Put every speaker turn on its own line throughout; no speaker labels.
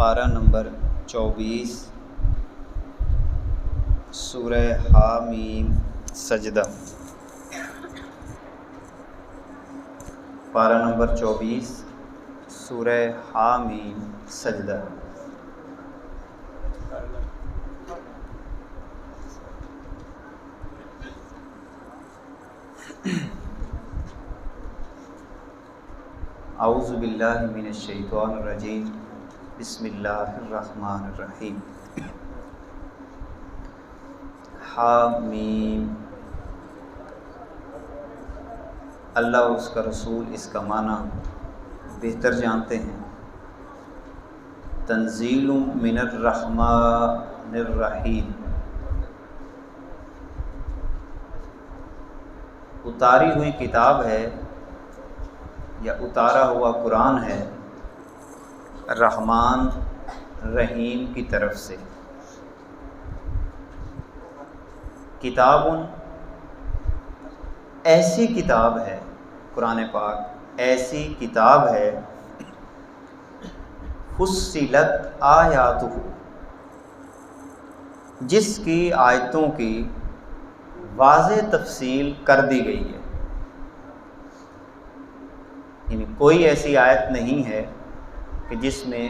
پارہ نمبر 24 سورہ حامیم سجدہ۔ پارہ نمبر 24 سورہ حامیم سجدہ۔ اعوذ باللہ من الشیطان الرجیم، بسم اللہ الرحمن الرحیم۔ حامیم، اللہ اور اس کا رسول اس کا معنی بہتر جانتے ہیں۔ تنزیل من الرحمن الرحیم، اتاری ہوئی کتاب ہے یا اتارا ہوا قرآن ہے رحمان رحیم کی طرف سے۔ کتاب ایسی کتاب ہے، قرآن پاک ایسی کتاب ہے، فصلت آیاتہ، جس کی آیتوں کی واضح تفصیل کر دی گئی ہے۔ یعنی کوئی ایسی آیت نہیں ہے کہ جس میں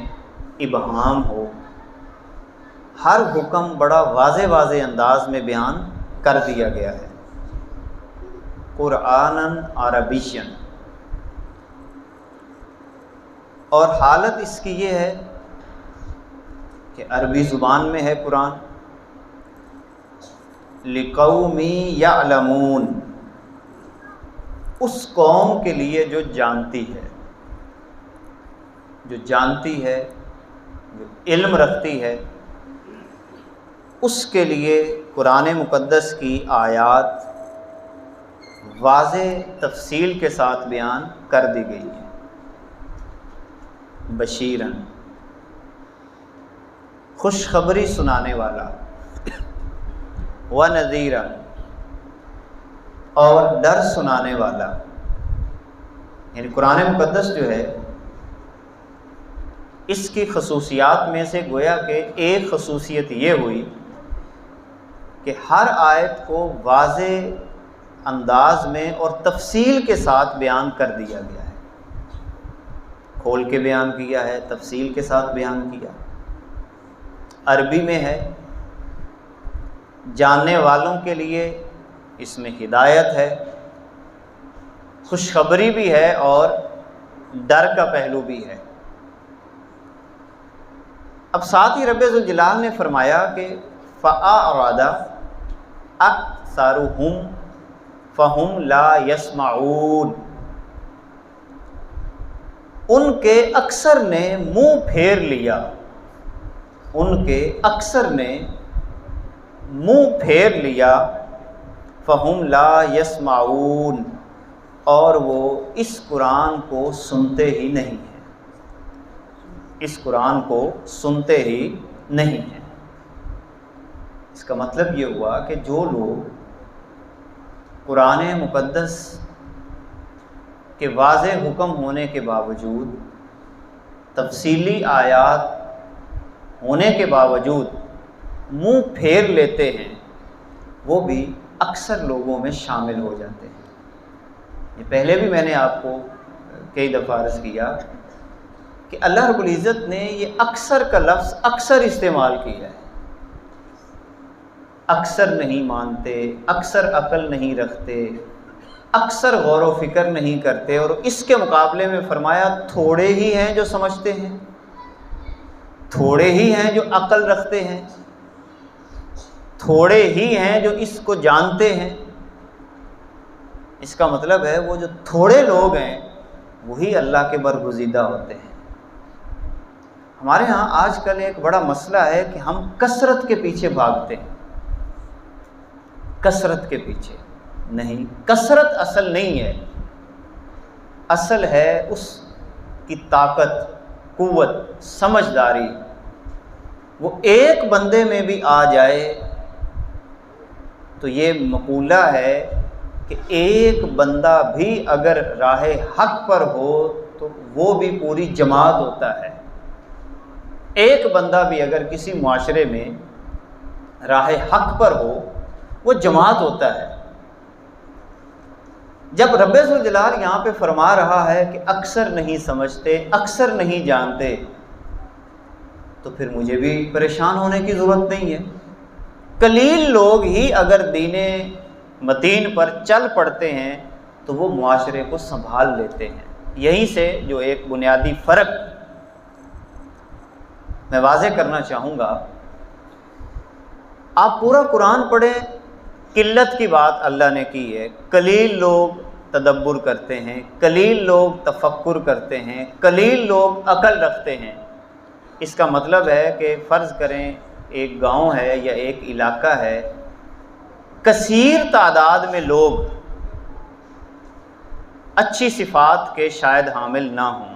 ابہام ہو، ہر حکم بڑا واضح انداز میں بیان کر دیا گیا ہے۔ قرآناً عربیاً، اور حالت اس کی یہ ہے کہ عربی زبان میں ہے قرآن، لِقَوْمٍ يَعْلَمُونَ، اس قوم کے لیے جو جانتی ہے، جو علم رکھتی ہے، اس کے لیے قرآن مقدس کی آیات واضح تفصیل کے ساتھ بیان کر دی گئی ہے۔ بشیراً، خوشخبری سنانے والا، وَنَذِیراً، اور ڈر سنانے والا۔ یعنی قرآن مقدس جو ہے، اس کی خصوصیات میں سے گویا کہ ایک خصوصیت یہ ہوئی کہ ہر آیت کو واضح انداز میں اور تفصیل کے ساتھ بیان کر دیا گیا ہے، کھول کے بیان کیا ہے، تفصیل کے ساتھ بیان کیا۔ عربی میں ہے، جاننے والوں کے لیے اس میں ہدایت ہے، خوشخبری بھی ہے اور ڈر کا پہلو بھی ہے۔ اب ساتھ ہی رب ذوالجلال نے فرمایا کہ فَأَعْرَضَ أَكْثَرُهُمْ فَهُمْ لَا يَسْمَعُونَ، ان کے اکثر نے منہ پھیر لیا، ان کے اکثر نے منہ پھیر لیا، فَهُمْ لَا يَسْمَعُونَ، اور وہ اس قرآن کو سنتے ہی نہیں ہیں، اس قرآن کو سنتے ہی نہیں ہیں۔ اس کا مطلب یہ ہوا کہ جو لوگ قرآن مقدس کے واضح حکم ہونے کے باوجود، تفصیلی آیات ہونے کے باوجود منہ پھیر لیتے ہیں، وہ بھی اکثر لوگوں میں شامل ہو جاتے ہیں۔ یہ پہلے بھی میں نے آپ کو کئی دفعہ عرض کیا کہ اللہ رب العزت نے یہ اکثر کا لفظ اکثر استعمال کیا ہے۔ اکثر نہیں مانتے، اکثر عقل نہیں رکھتے، اکثر غور و فکر نہیں کرتے، اور اس کے مقابلے میں فرمایا تھوڑے ہی ہیں جو سمجھتے ہیں، تھوڑے ہی ہیں جو عقل رکھتے ہیں، تھوڑے ہی ہیں جو اس کو جانتے ہیں۔ اس کا مطلب ہے وہ جو تھوڑے لوگ ہیں وہی اللہ کے برگزیدہ ہوتے ہیں۔ ہمارے ہاں آج کل ایک بڑا مسئلہ ہے کہ ہم کثرت کے پیچھے بھاگتے ہیں، کثرت کے پیچھے نہیں۔ کثرت اصل نہیں ہے، اصل ہے اس کی طاقت، قوت، سمجھداری۔ وہ ایک بندے میں بھی آ جائے تو یہ مقولہ ہے کہ ایک بندہ بھی اگر راہ حق پر ہو تو وہ بھی پوری جماعت ہوتا ہے۔ ایک بندہ بھی اگر کسی معاشرے میں راہ حق پر ہو وہ جماعت ہوتا ہے۔ جب رب ذوالجلال یہاں پہ فرما رہا ہے کہ اکثر نہیں سمجھتے، اکثر نہیں جانتے، تو پھر مجھے بھی پریشان ہونے کی ضرورت نہیں ہے۔ قلیل لوگ ہی اگر دین متین پر چل پڑتے ہیں تو وہ معاشرے کو سنبھال لیتے ہیں۔ یہیں سے جو ایک بنیادی فرق میں واضح کرنا چاہوں گا، آپ پورا قرآن پڑھیں، قلت کی بات اللہ نے کی ہے۔ قلیل لوگ تدبر کرتے ہیں، قلیل لوگ تفکر کرتے ہیں، قلیل لوگ عقل رکھتے ہیں۔ اس کا مطلب ہے کہ فرض کریں ایک گاؤں ہے یا ایک علاقہ ہے، کثیر تعداد میں لوگ اچھی صفات کے شاید حامل نہ ہوں،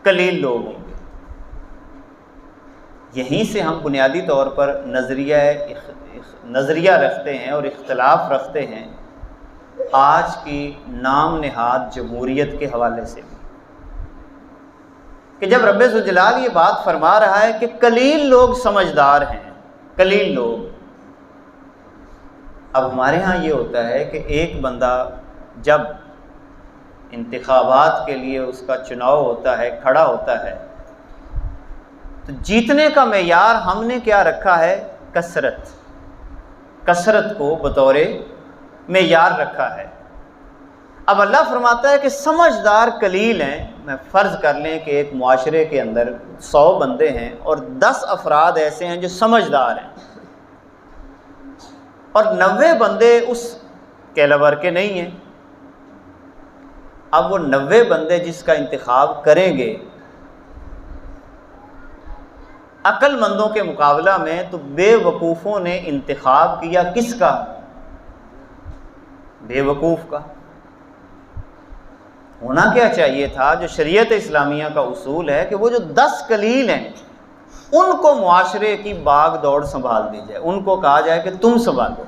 قلیل لوگ ہوں گے۔ یہیں سے ہم بنیادی طور پر نظریہ رکھتے ہیں اور اختلاف رکھتے ہیں آج کی نام نہاد جمہوریت کے حوالے سے بھی، کہ جب رب ذوالجلال یہ بات فرما رہا ہے کہ قلیل لوگ سمجھدار ہیں، قلیل لوگ، اب ہمارے ہاں یہ ہوتا ہے کہ ایک بندہ جب انتخابات کے لیے اس کا چناؤ ہوتا ہے، کھڑا ہوتا ہے، تو جیتنے کا معیار ہم نے کیا رکھا ہے؟ کثرت کو بطور معیار رکھا ہے۔ اب اللہ فرماتا ہے کہ سمجھدار قلیل ہیں۔ میں فرض کر لیں کہ ایک معاشرے کے اندر 100 بندے ہیں اور 10 افراد ایسے ہیں جو سمجھدار ہیں، اور 90 بندے اس کیلیبر کے نہیں ہیں۔ اب وہ 90 بندے جس کا انتخاب کریں گے عقل مندوں کے مقابلہ میں، تو بے وقوفوں نے انتخاب کیا کس کا؟ بے وقوف کا۔ ہونا کیا چاہیے تھا، جو شریعت اسلامیہ کا اصول ہے، کہ وہ جو 10 قلیل ہیں ان کو معاشرے کی باغ دوڑ سنبھال دی جائے، ان کو کہا جائے کہ تم سنبھالو۔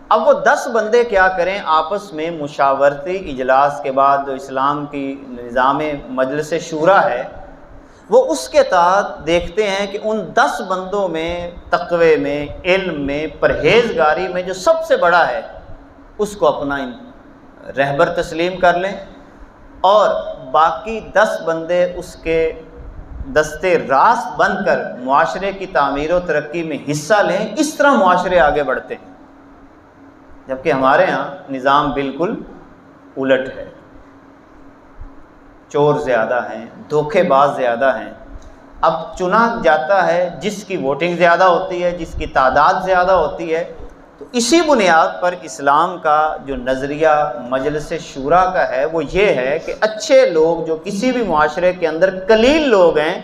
اب وہ 10 بندے کیا کریں؟ آپس میں مشاورتی اجلاس کے بعد جو اسلام کی نظام مجلس شورا ہے، وہ اس کے تحت دیکھتے ہیں کہ ان 10 بندوں میں تقوی میں، علم میں، پرہیزگاری میں جو سب سے بڑا ہے اس کو اپنا رہبر تسلیم کر لیں، اور باقی 10 بندے اس کے دستے راست بن کر معاشرے کی تعمیر و ترقی میں حصہ لیں۔ اس طرح معاشرے آگے بڑھتے ہیں، جبکہ ہمارے ہاں نظام بالکل الٹ ہے۔ چور زیادہ ہیں، دھوکے باز زیادہ ہیں۔ اب چنا جاتا ہے جس کی ووٹنگ زیادہ ہوتی ہے، جس کی تعداد زیادہ ہوتی ہے، تو اسی بنیاد پر اسلام کا جو نظریہ مجلس شورا کا ہے وہ یہ ہے کہ اچھے لوگ جو کسی بھی معاشرے کے اندر قلیل لوگ ہیں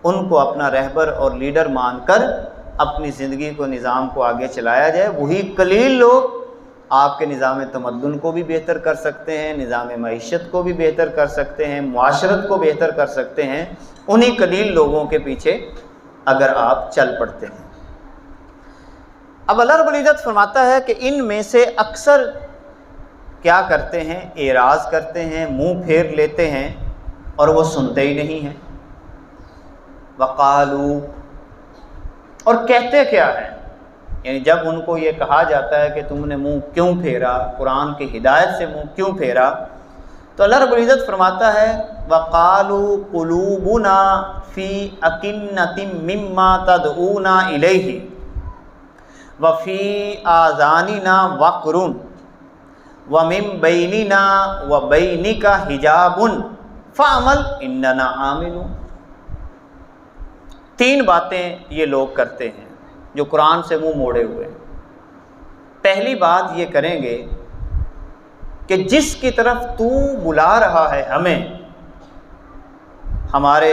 ان کو اپنا رہبر اور لیڈر مان کر اپنی زندگی کو، نظام کو آگے چلایا جائے۔ وہی قلیل لوگ آپ کے نظام تمدن کو بھی بہتر کر سکتے ہیں، نظام معیشت کو بھی بہتر کر سکتے ہیں، معاشرت کو بہتر کر سکتے ہیں، انہی قلیل لوگوں کے پیچھے اگر آپ چل پڑتے ہیں۔ اب اللہ رب العزت فرماتا ہے کہ ان میں سے اکثر کیا کرتے ہیں؟ اعراض کرتے ہیں، منہ پھیر لیتے ہیں، اور وہ سنتے ہی نہیں ہیں۔ وقالو، اور کہتے کیا ہیں؟ یعنی جب ان کو یہ کہا جاتا ہے کہ تم نے منہ کیوں پھیرا، قرآن کی ہدایت سے منہ کیوں پھیرا، تو اللہ رب العزت فرماتا ہے وَقَالُوا قُلُوبُنَا فِي أَكِنَّةٍ مِّمَّا تَدْعُونَا إِلَيْهِ وَفِي آذَانِنَا وَقْرٌ وَمِن بَيْنِنَا وَبَيْنِكَ حِجَابٌ فَاعْمَلْ إِنَّنَا عَامِلُونَ۔ 3 باتیں یہ لوگ کرتے ہیں جو قرآن سے منہ موڑے ہوئے ہیں۔ پہلی بات یہ کریں گے کہ جس کی طرف تو بلا رہا ہے ہمیں، ہمارے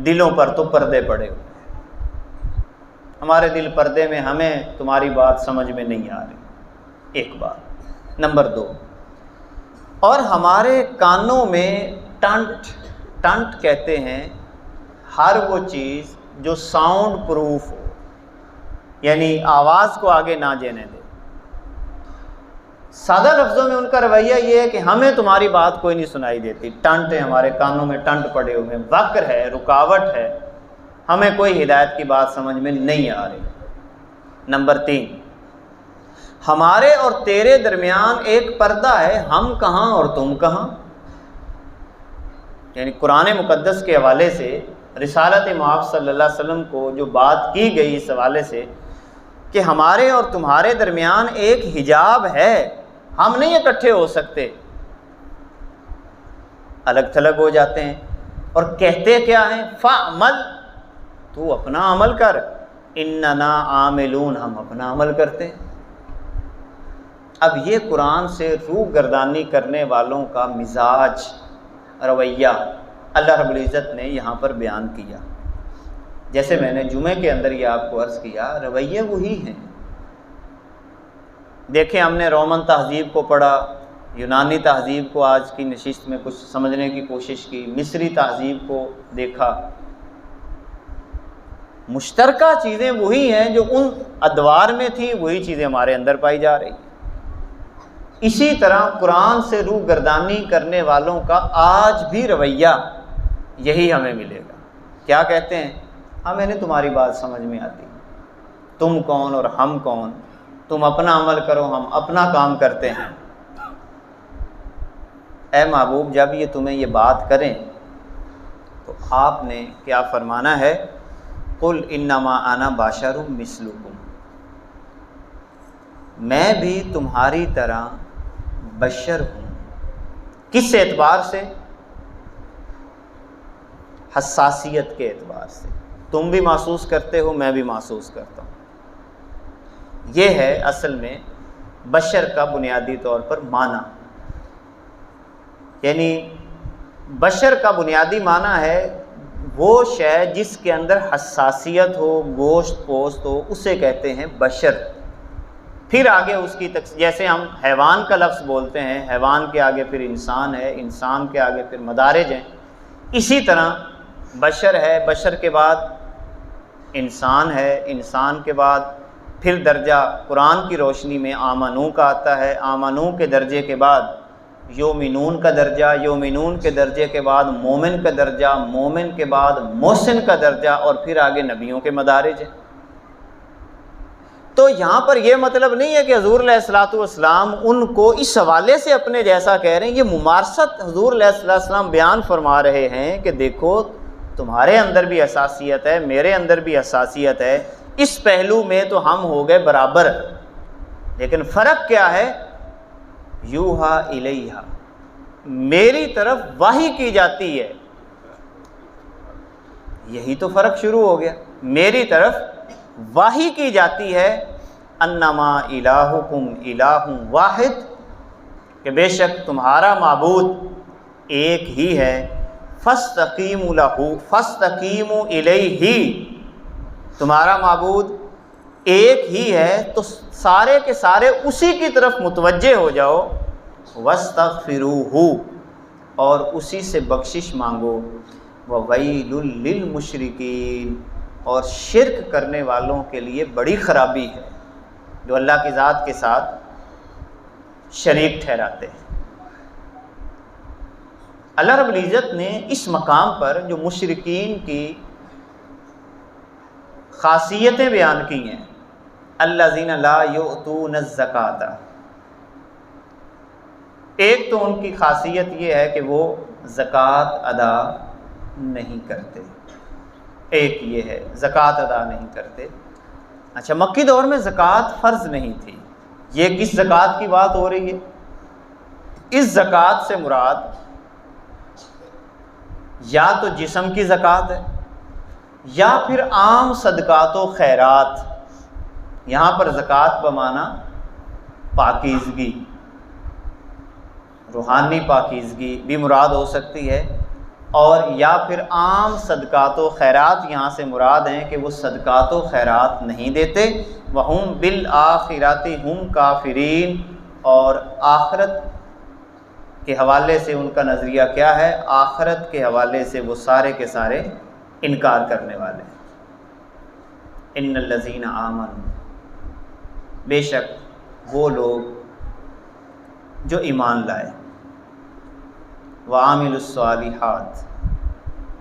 دلوں پر تو پردے پڑے ہوئے ہیں، ہمارے دل پردے میں، ہمیں تمہاری بات سمجھ میں نہیں آ رہی، ایک بات۔ نمبر 2، اور ہمارے کانوں میں ٹنٹ کہتے ہیں ہر وہ چیز جو ساؤنڈ پروف ہو، یعنی آواز کو آگے نہ جانے دے۔ سادہ لفظوں میں ان کا رویہ یہ ہے کہ ہمیں تمہاری بات کوئی نہیں سنائی دیتی، ٹنٹ ہے، ہمارے کانوں میں ٹنٹ پڑے ہوئے ہیں، وقر ہے، رکاوٹ ہے، ہمیں کوئی ہدایت کی بات سمجھ میں نہیں آ رہی۔ نمبر 3، ہمارے اور تیرے درمیان ایک پردہ ہے، ہم کہاں اور تم کہاں۔ یعنی قرآن مقدس کے حوالے سے رسالت مآب صلی اللہ علیہ وسلم کو جو بات کی گئی اس حوالے سے کہ ہمارے اور تمہارے درمیان ایک حجاب ہے، ہم نہیں اکٹھے ہو سکتے، الگ تھلگ ہو جاتے ہیں۔ اور کہتے کیا ہیں؟ فَعْمَلْ، تو اپنا عمل کر، اِنَّنَا عَامِلُونَ، ہم اپنا عمل کرتے ہیں۔ اب یہ قرآن سے روح گردانی کرنے والوں کا مزاج، رویہ اللہ رب العزت نے یہاں پر بیان کیا۔ جیسے میں نے جمعے کے اندر یہ آپ کو عرض کیا، رویے وہی ہیں۔ دیکھیں ہم نے رومن تہذیب کو پڑھا، یونانی تہذیب کو آج کی نشست میں کچھ سمجھنے کی کوشش کی، مصری تہذیب کو دیکھا، مشترکہ چیزیں وہی ہیں جو ان ادوار میں تھیں، وہی چیزیں ہمارے اندر پائی جا رہی ہیں۔ اسی طرح قرآن سے روح گردانی کرنے والوں کا آج بھی رویہ یہی ہمیں ملے گا۔ کیا کہتے ہیں؟ ہمیں نہیں تمہاری بات سمجھ میں آتی، تم کون اور ہم کون، تم اپنا عمل کرو ہم اپنا کام کرتے ہیں۔ اے محبوب جب یہ تمہیں یہ بات کریں تو آپ نے کیا فرمانا ہے؟ قُلْ إِنَّمَا أَنَا بَشَرٌ مِثْلُكُمْ، میں بھی تمہاری طرح بشر ہوں۔ کس اعتبار سے؟ حساسیت کے اعتبار سے، تم بھی محسوس کرتے ہو، میں بھی محسوس کرتا ہوں۔ یہ ہے اصل میں بشر کا بنیادی طور پر معنی، یعنی بشر کا بنیادی معنی ہے وہ شے جس کے اندر حساسیت ہو، گوشت پوست ہو، اسے کہتے ہیں بشر۔ پھر آگے اس کی جیسے ہم حیوان کا لفظ بولتے ہیں، حیوان کے آگے پھر انسان ہے، انسان کے آگے پھر مدارج ہیں، اسی طرح بشر ہے، بشر کے بعد انسان ہے، انسان کے بعد پھر درجہ قرآن کی روشنی میں آمنو کا آتا ہے، آمنو کے درجے کے بعد یومنون کا درجہ، یومنون کے درجے کے بعد مومن کا درجہ، مومن کے بعد محسن کا درجہ، اور پھر آگے نبیوں کے مدارج ہیں۔ تو یہاں پر یہ مطلب نہیں ہے کہ حضور علیہ الصلوۃ والسلام ان کو اس حوالے سے اپنے جیسا کہہ رہے ہیں، یہ ممارست حضور علیہ السلام بیان فرما رہے ہیں کہ دیکھو تمہارے اندر بھی حساسیت ہے، میرے اندر بھی حساسیت ہے، اس پہلو میں تو ہم ہو گئے برابر، لیکن فرق کیا ہے؟ یوحا الیہا، میری طرف وحی کی جاتی ہے، یہی تو فرق شروع ہو گیا، میری طرف وحی کی جاتی ہے، انما الہکم الہ واحد، کہ بے شک تمہارا معبود ایک ہی ہے، فاستقیموا لہ فاستقیموا الیہ، تمہارا معبود ایک ہی ہے تو سارے کے سارے اسی کی طرف متوجہ ہو جاؤ، واستغفروہ، اور اسی سے بخشش مانگو، وویل للمشرکین، اور شرک کرنے والوں کے لیے بڑی خرابی ہے جو اللہ کی ذات کے ساتھ شریک ٹھہراتے ہیں۔ اللہ رب العزت نے اس مقام پر جو مشرکین کی خاصیتیں بیان کی ہیں، الذین لا یؤتون الزکاۃ، ایک تو ان کی خاصیت یہ ہے کہ وہ زکوٰۃ ادا نہیں کرتے، ایک یہ ہے زکوٰۃ ادا نہیں کرتے۔ اچھا، مکی دور میں زکوٰۃ فرض نہیں تھی، یہ کس زکوٰۃ کی بات ہو رہی ہے؟ اس زکوٰۃ سے مراد یا تو جسم کی زکوٰۃ ہے یا پھر عام صدقات و خیرات۔ یہاں پر زکوٰۃ بمعنی پاکیزگی، روحانی پاکیزگی بھی مراد ہو سکتی ہے، اور یا پھر عام صدقات و خیرات یہاں سے مراد ہیں کہ وہ صدقات و خیرات نہیں دیتے، وَهُمْ بِالْآخِرَةِ هُمْ کافرین، اور آخرت کے حوالے سے ان کا نظریہ کیا ہے؟ آخرت کے حوالے سے وہ سارے کے سارے انکار کرنے والے ہیں۔ ان الذین آمنوا، بے شک وہ لوگ جو ایمان لائے، وعاملوا الصالحات،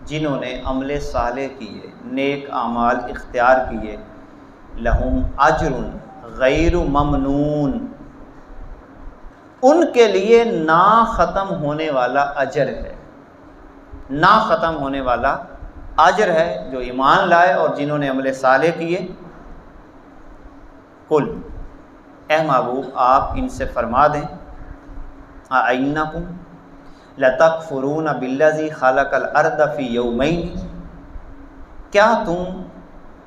جنہوں نے عمل صالح کیے، نیک اعمال اختیار کیے، لہم اجر غیر ممنون، ان کے لیے نا ختم ہونے والا اجر ہے، نا ختم ہونے والا اجر ہے جو ایمان لائے اور جنہوں نے عمل صالح کیے۔ قل، اے محبوب آپ ان سے فرما دیں، اَإِنَّكُمْ لَتَكْفُرُونَ بِالَّذِي خَلَقَ الْأَرْضَ فِي يَوْمَيْنِ، کیا تم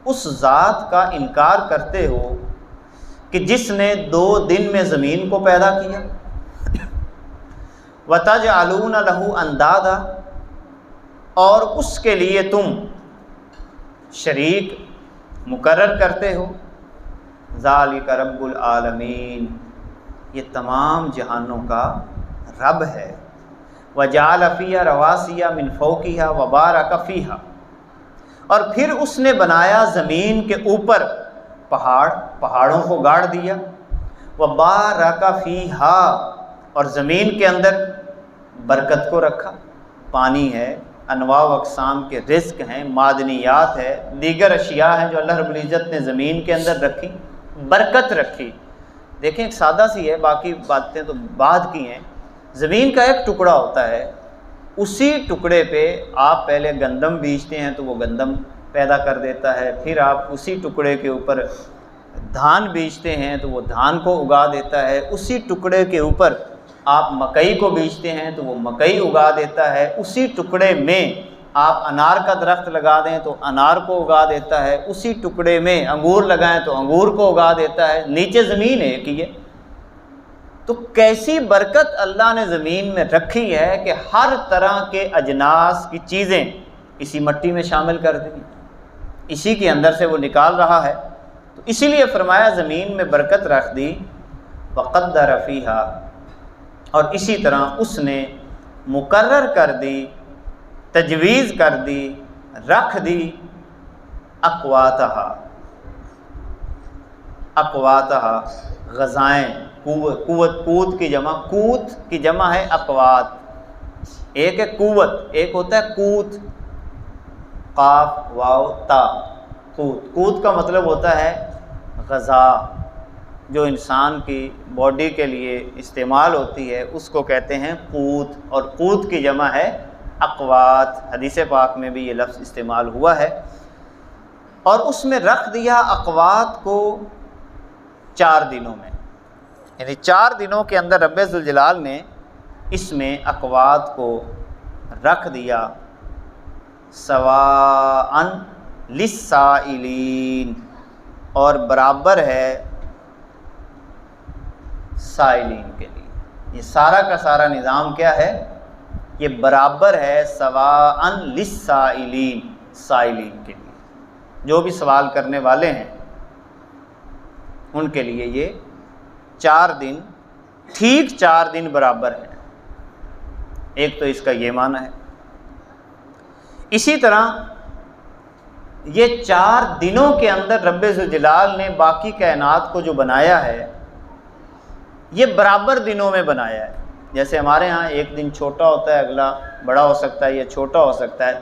اس ذات کا انکار کرتے ہو کہ جس نے 2 دن میں زمین کو پیدا کیا، وَتَجْعَلُونَ لَهُ أَنْدَادًا، اور اس کے لیے تم شریک مقرر کرتے ہو۔ ذَلِكَ رَبُّ الْعَالَمِينَ، یہ تمام جہانوں کا رب ہے۔ وَجَعَلَ فِيهَا رَوَاسِيَ مِنْ فَوْقِهَا وَبَارَكَ فِيهَا، اور پھر اس نے بنایا زمین کے اوپر پہاڑوں کو گاڑ دیا، وَبَارَكَ فِيهَا، اور زمین کے اندر برکت کو رکھا، پانی ہے، انواع و اقسام کے رزق ہیں، معدنیات ہے، دیگر اشیاء ہیں جو اللہ رب العزت نے زمین کے اندر رکھی، برکت رکھی۔ دیکھیں ایک سادہ سی ہے، باقی باتیں تو بعد کی ہیں۔ زمین کا ایک ٹکڑا ہوتا ہے، اسی ٹکڑے پہ آپ پہلے گندم بیجتے ہیں تو وہ گندم پیدا کر دیتا ہے، پھر آپ اسی ٹکڑے کے اوپر دھان بیجتے ہیں تو وہ دھان کو اگا دیتا ہے، اسی ٹکڑے کے اوپر آپ مکئی کو بیجتے ہیں تو وہ مکئی اگا دیتا ہے، اسی ٹکڑے میں آپ انار کا درخت لگا دیں تو انار کو اگا دیتا ہے، اسی ٹکڑے میں انگور لگائیں تو انگور کو اگا دیتا ہے، نیچے زمین ہے کہ یہ تو کیسی برکت اللہ نے زمین میں رکھی ہے کہ ہر طرح کے اجناس کی چیزیں اسی مٹی میں شامل کر دی، اسی کے اندر سے وہ نکال رہا ہے۔ تو اسی لیے فرمایا زمین میں برکت رکھ دی، وقدر فیہا، اور اسی طرح اس نے مقرر کر دی، تجویز کر دی، رکھ دی، اقواتہا غذائیں، قوت کی جمع، قوت کی جمع ہے اقوات، ایک ہے قوت، ایک ہوتا ہے قوت، قاف واو تا، قوت کا مطلب ہوتا ہے غذا، جو انسان کی باڈی کے لیے استعمال ہوتی ہے اس کو کہتے ہیں قوت، اور قوت کی جمع ہے اقوات، حدیث پاک میں بھی یہ لفظ استعمال ہوا ہے۔ اور اس میں رکھ دیا اقوات کو 4 دنوں میں، یعنی 4 دنوں کے اندر رب ذوالجلال نے اس میں اقوات کو رکھ دیا، سواء للسائلین، اور برابر ہے سائلین کے لیے۔ یہ سارا کا سارا نظام کیا ہے؟ یہ برابر ہے سواء للسائلین، سائلین کے لیے، جو بھی سوال کرنے والے ہیں ان کے لیے یہ 4 دن، ٹھیک 4 دن برابر ہے۔ ایک تو اس کا یہ معنی ہے۔ اسی طرح یہ 4 دنوں کے اندر رب ذوالجلال نے باقی کائنات کو جو بنایا ہے یہ برابر دنوں میں بنایا ہے۔ جیسے ہمارے ہاں ایک دن چھوٹا ہوتا ہے، اگلا بڑا ہو سکتا ہے یا چھوٹا ہو سکتا ہے،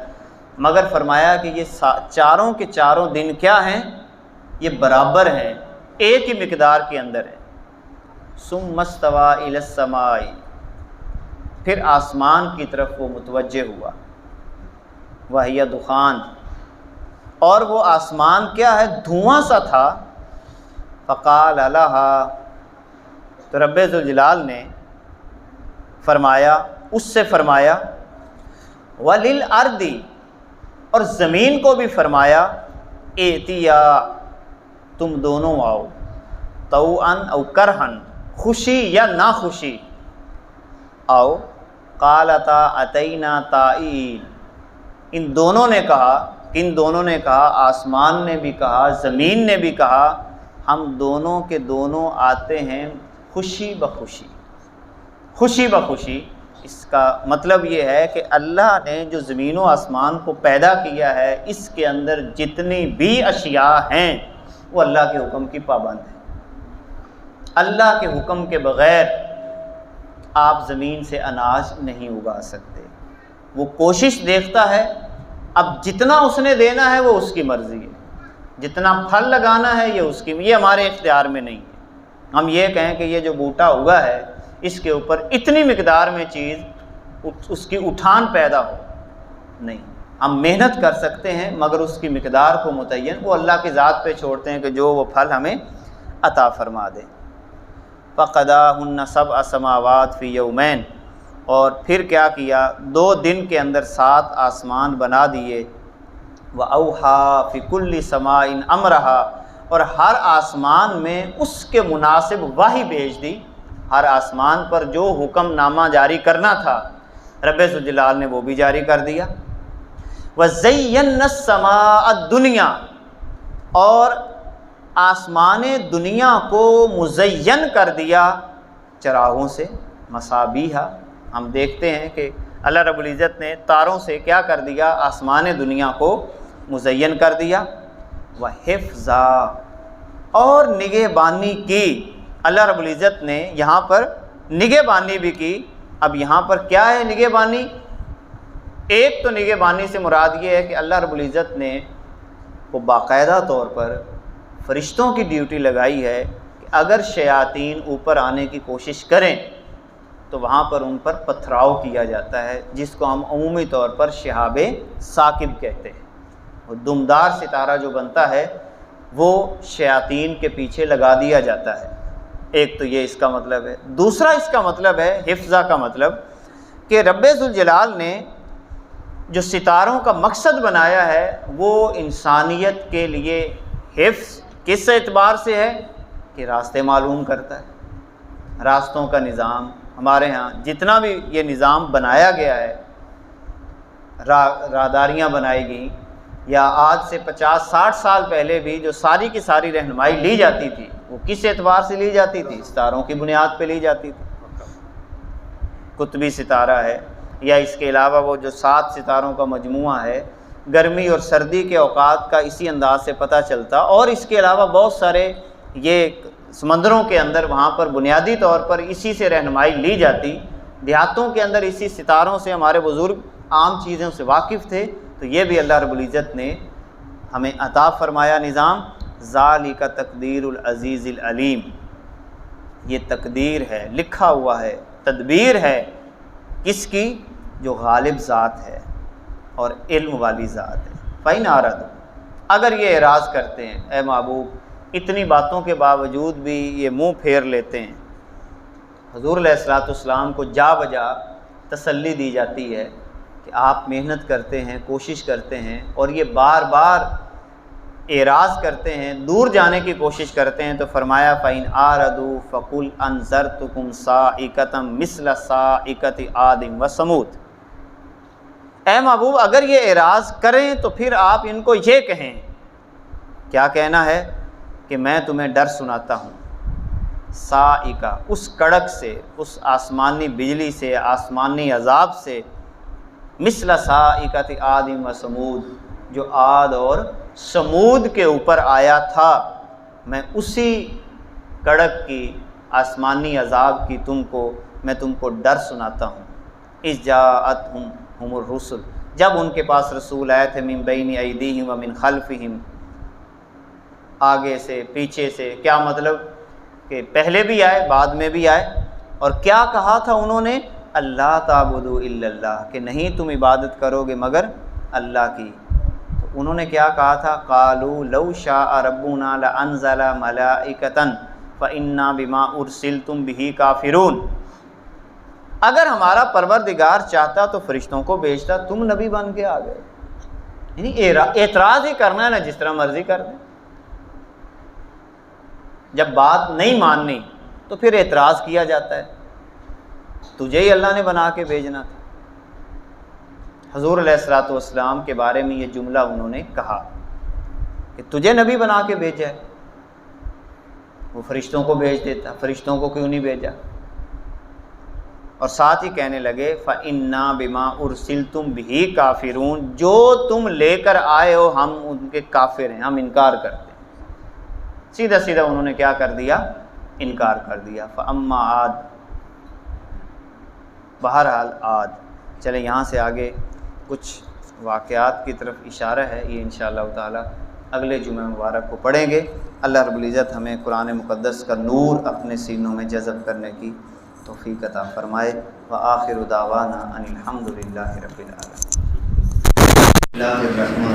مگر فرمایا کہ یہ چاروں کے چاروں دن کیا ہیں؟ یہ برابر ہیں، ایک ہی مقدار کے اندر ہے۔ ثم استوى الى السماء، پھر آسمان کی طرف وہ متوجہ ہوا، وہی دخان، اور وہ آسمان کیا ہے؟ دھواں سا تھا۔ فقال لها، تو رب ذوالجلال نے فرمایا، اس سے فرمایا، وَلِلْأَرْضِ، اور زمین کو بھی فرمایا، ائتیا، تم دونوں آؤ، طوعاً او کرہن، خوشی یا ناخوشی آؤ۔ قالتا اتینا طائعین، ان دونوں نے کہا، کن دونوں نے کہا؟ آسمان نے بھی کہا، زمین نے بھی کہا، ہم دونوں کے دونوں آتے ہیں خوشی بخوشی، خوشی بخوشی۔ اس کا مطلب یہ ہے کہ اللہ نے جو زمین و آسمان کو پیدا کیا ہے، اس کے اندر جتنی بھی اشیاء ہیں وہ اللہ کے حکم کی پابند ہیں۔ اللہ کے حکم کے بغیر آپ زمین سے اناج نہیں اگا سکتے۔ وہ کوشش دیکھتا ہے اب جتنا اس نے دینا ہے وہ اس کی مرضی ہے، جتنا پھل لگانا ہے یہ اس کی، یہ ہمارے اختیار میں نہیں ہے۔ ہم یہ کہیں کہ یہ جو بوٹا ہوا ہے اس کے اوپر اتنی مقدار میں چیز اس کی اٹھان پیدا ہو، نہیں، ہم محنت کر سکتے ہیں مگر اس کی مقدار کو متعین وہ اللہ کی ذات پہ چھوڑتے ہیں کہ جو وہ پھل ہمیں عطا فرما دے۔ فَقَضَاهُنَّ سَبْعَ سَمَاوَاتٍ فِي يَوْمَيْنِ، اور پھر کیا کیا، 2 دن کے اندر 7 آسمان بنا دیے۔ وَأَوْحَىٰ فِي كُلِّ سَمَاءٍ أَمْرَهَا، اور ہر آسمان میں اس کے مناسب وحی بھیج دی، ہر آسمان پر جو حکم نامہ جاری کرنا تھا رب ذوالجلال نے وہ بھی جاری کر دیا۔ وَزَيَّنَّا السَّمَاءَ الدُّنْيَا، اور آسمان دنیا کو مزین کر دیا چراغوں سے، مصابیح۔ ہم دیکھتے ہیں کہ اللہ رب العزت نے تاروں سے کیا کر دیا، آسمان دنیا کو مزین کر دیا۔ وَحِفْظًا، اور نگہبانی کی، اللہ رب العزت نے یہاں پر نگہبانی بھی کی۔ اب یہاں پر کیا ہے نگہبانی؟ ایک تو نگہبانی سے مراد یہ ہے کہ اللہ رب العزت نے وہ باقاعدہ طور پر فرشتوں کی ڈیوٹی لگائی ہے کہ اگر شیاطین اوپر آنے کی کوشش کریں تو وہاں پر ان پر پتھراؤ کیا جاتا ہے، جس کو ہم عمومی طور پر شہاب ثاقب کہتے ہیں۔ وہ دمدار ستارہ جو بنتا ہے وہ شیاطین کے پیچھے لگا دیا جاتا ہے۔ ایک تو یہ اس کا مطلب ہے۔ دوسرا اس کا مطلب ہے حفظہ کا مطلب کہ رب ذوالجلال نے جو ستاروں کا مقصد بنایا ہے وہ انسانیت کے لیے حفظ کس اعتبار سے ہے کہ راستے معلوم کرتا ہے، راستوں کا نظام۔ ہمارے ہاں جتنا بھی یہ نظام بنایا گیا ہے، راہداریاں بنائی گئیں، یا آج سے 50-60 سال پہلے بھی جو ساری کی ساری رہنمائی لی جاتی تھی وہ کس اعتبار سے لی جاتی تھی؟ ستاروں کی بنیاد پہ لی جاتی تھی۔ قطبی ستارہ ہے، یا اس کے علاوہ وہ جو 7 ستاروں کا مجموعہ ہے، گرمی اور سردی کے اوقات کا اسی انداز سے پتہ چلتا، اور اس کے علاوہ بہت سارے یہ سمندروں کے اندر وہاں پر بنیادی طور پر اسی سے رہنمائی لی جاتی۔ دیہاتوں کے اندر اسی ستاروں سے ہمارے بزرگ عام چیزوں سے واقف تھے، تو یہ بھی اللہ رب العزت نے ہمیں عطا فرمایا نظام۔ ذالک تقدیر العزیز العلیم، یہ تقدیر ہے، لکھا ہوا ہے، تدبیر ہے، کس کی؟ جو غالب ذات ہے اور علم والی ذات ہے۔ فَإِنْ أَعْرَضُوا، اگر یہ اعراض کرتے ہیں، اے محبوب اتنی باتوں کے باوجود بھی یہ منہ پھیر لیتے ہیں، حضور علیہ الصلوۃ والسلام کو جا بجا تسلی دی جاتی ہے کہ آپ محنت کرتے ہیں، کوشش کرتے ہیں، اور یہ بار بار اعراض کرتے ہیں، دور جانے کی کوشش کرتے ہیں، تو فرمایا فَإِنْ أَعْرَضُوا فَقُلْ أَنذَرْتُكُمْ صَاعِقَةً مِثْلَ صَاعِقَةِ عَادٍ وَثَمُودَ۔ اے محبوب اگر یہ اعراض کریں تو پھر آپ ان کو یہ کہیں، کیا کہنا ہے؟ کہ میں تمہیں ڈر سناتا ہوں صاعقہ، اس کڑک سے، اس آسمانی بجلی سے، آسمانی عذاب سے، مثل صاعقۃ عاد و ثمود، جو عاد اور ثمود کے اوپر آیا تھا، میں اسی کڑک کی، آسمانی عذاب کی میں تم کو ڈر سناتا ہوں۔ اذ جاءتہم الرسل، جب ان کے پاس رسول آئے تھے، من بین ایدیہم ومن خلفہم، آگے سے پیچھے سے، کیا مطلب کہ پہلے بھی آئے بعد میں بھی آئے، اور کیا کہا تھا انہوں نے؟ اللہ تعبدوا الا اللہ، کہ نہیں تم عبادت کرو گے مگر اللہ کی۔ تو انہوں نے کیا کہا تھا؟ قالوا لو شاء ربنا لانزل ملائکۃ فإنا بما ارسلتم به کافرون، اگر ہمارا پروردگار چاہتا تو فرشتوں کو بھیجتا، تم نبی بن کے آ گئے۔ یعنی اعتراض ہی کرنا ہے نا، جس طرح مرضی کر دیں، جب بات نہیں ماننی تو پھر اعتراض کیا جاتا ہے، تجھے ہی اللہ نے بنا کے بھیجنا تھا۔ حضور علیہ الصلوۃ والسلام کے بارے میں یہ جملہ انہوں نے کہا کہ تجھے نبی بنا کے بھیجا ہے، وہ فرشتوں کو بھیج دیتا، فرشتوں کو کیوں نہیں بھیجا؟ اور ساتھ ہی کہنے لگے فَإِنَّا بِمَا أُرْسِلْتُمْ بِهِ كَافِرُونَ، جو تم لے کر آئے ہو ہم ان کے کافر ہیں، ہم انکار کرتے ہیں۔ سیدھا سیدھا انہوں نے کیا کر دیا؟ انکار کر دیا۔ فَأَمَّا عَادٌ، بہرحال عاد، چلے یہاں سے آگے کچھ واقعات کی طرف اشارہ ہے، یہ انشاءاللہ تعالی اگلے جمعہ مبارک کو پڑھیں گے۔ اللہ رب العزت ہمیں قرآن مقدس کا نور اپنے سینوں میں جذب کرنے کی توفیق عطا فرمائے۔ وآخر دعوانا ان الحمد للہ رب العالمین۔